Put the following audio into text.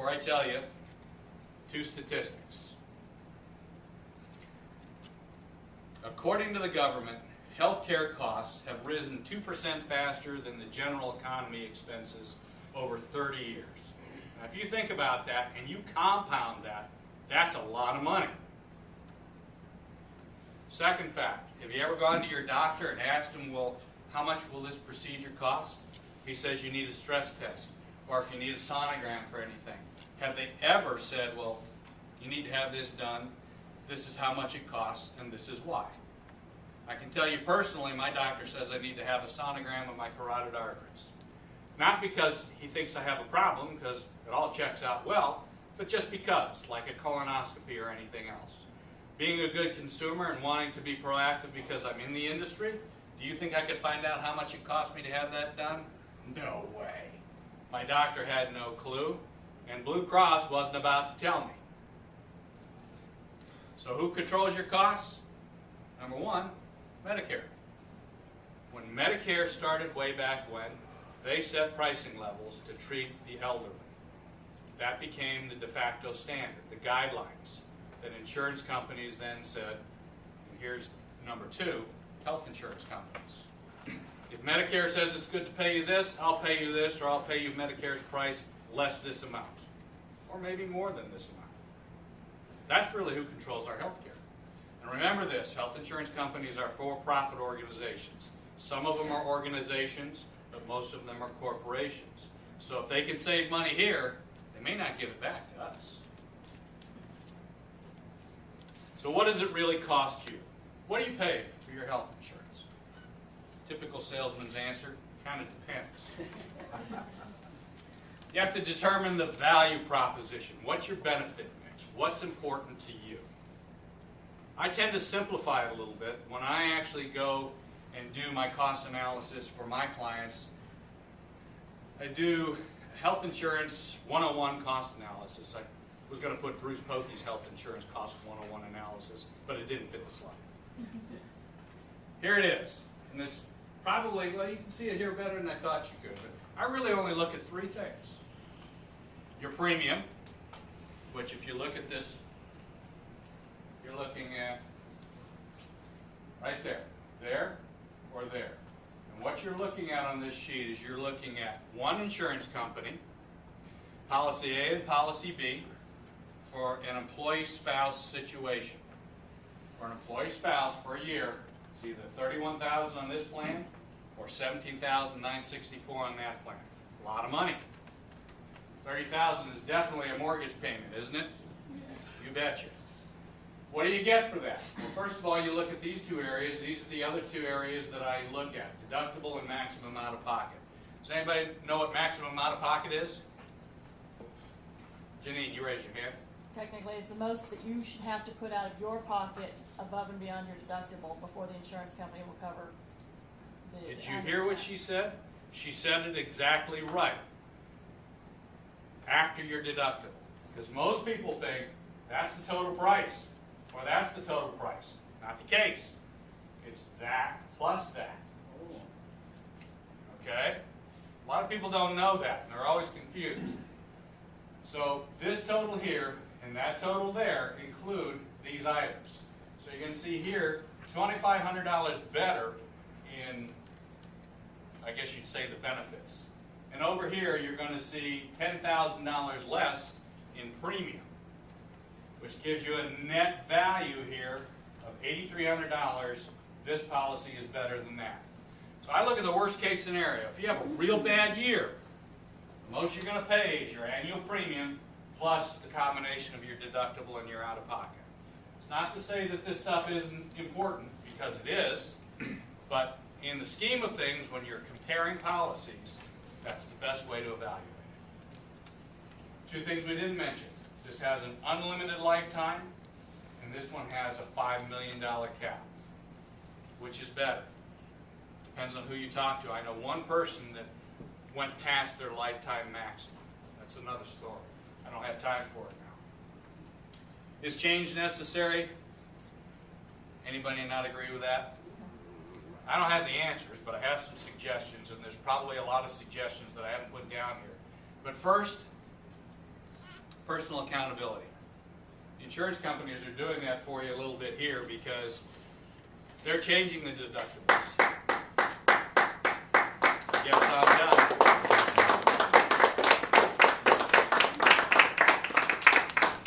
before I tell you, two statistics. According to the government, healthcare costs have risen 2% faster than the general economy expenses over 30 years. Now, if you think about that and you compound that, that's a lot of money. Second fact, have you ever gone to your doctor and asked him, well, how much will this procedure cost? If he says you need a stress test, or if you need a sonogram for anything, have they ever said, well, you need to have this done, this is how much it costs, and this is why? I can tell you personally, my doctor says I need to have a sonogram of my carotid arteries. Not because he thinks I have a problem, because it all checks out well, but just because, like a colonoscopy or anything else. Being a good consumer and wanting to be proactive because I'm in the industry, do you think I could find out how much it cost me to have that done? No way. My doctor had no clue, and Blue Cross wasn't about to tell me. So who controls your costs? Number one, Medicare. When Medicare started way back when, they set pricing levels to treat the elderly. That became the de facto standard, the guidelines that insurance companies then said, and here's number two, health insurance companies. If Medicare says it's good to pay you this, I'll pay you this, or I'll pay you Medicare's price less this amount, or maybe more than this amount. That's really who controls our health care. And remember this, health insurance companies are for-profit organizations. Some of them are organizations, but most of them are corporations. So if they can save money here, they may not give it back to us. So what does it really cost you? What do you pay for your health insurance? Typical salesman's answer, kind of depends. You have to determine the value proposition. What's your benefit mix? What's important to you? I tend to simplify it a little bit. When I actually go and do my cost analysis for my clients, I do health insurance 101 cost analysis. I was going to put Bruce Pockey's health insurance cost 101 analysis, but it didn't fit the slide. Here it is. And it's probably, well, you can see it here better than I thought you could, but I really only look at three things. Your premium, which if you look at this, you're looking at right there, or there. And what you're looking at on this sheet is you're looking at one insurance company, policy A and policy B, for an employee-spouse situation. For an employee-spouse for a year, it's either $31,000 on this plan or $17,964 on that plan. A lot of money. $30,000 is definitely a mortgage payment, isn't it? You betcha. What do you get for that? Well, first of all, you look at these two areas. These are the other two areas that I look at, deductible and maximum out-of-pocket. Does anybody know what maximum out-of-pocket is? Janine, you raise your hand. Technically, it's the most that you should have to put out of your pocket above and beyond your deductible before the insurance company will cover the... Did you hear what she said? She said it exactly right. After your deductible. Because most people think that's the total price, or that's the total price. Not the case. It's that plus that. Okay? A lot of people don't know that, and they're always confused. So this total here and that total there include these items. So you're going to see here $2,500 better in, I guess you'd say, the benefits. And over here you're going to see $10,000 less in premium, which gives you a net value here of $8,300. This policy is better than that. So I look at the worst case scenario. If you have a real bad year, the most you're going to pay is your annual premium plus the combination of your deductible and your out-of-pocket. It's not to say that this stuff isn't important, because it is, but in the scheme of things, when you're comparing policies, that's the best way to evaluate it. Two things we didn't mention. This has an unlimited lifetime, and this one has a $5 million cap. Which is better? Depends on who you talk to. I know one person that went past their lifetime maximum. That's another story. I don't have time for it now. Is change necessary? Anybody not agree with that? I don't have the answers, but I have some suggestions, and there's probably a lot of suggestions that I haven't put down here. But first, personal accountability. The insurance companies are doing that for you a little bit here because they're changing the deductibles. Yes, I'm done.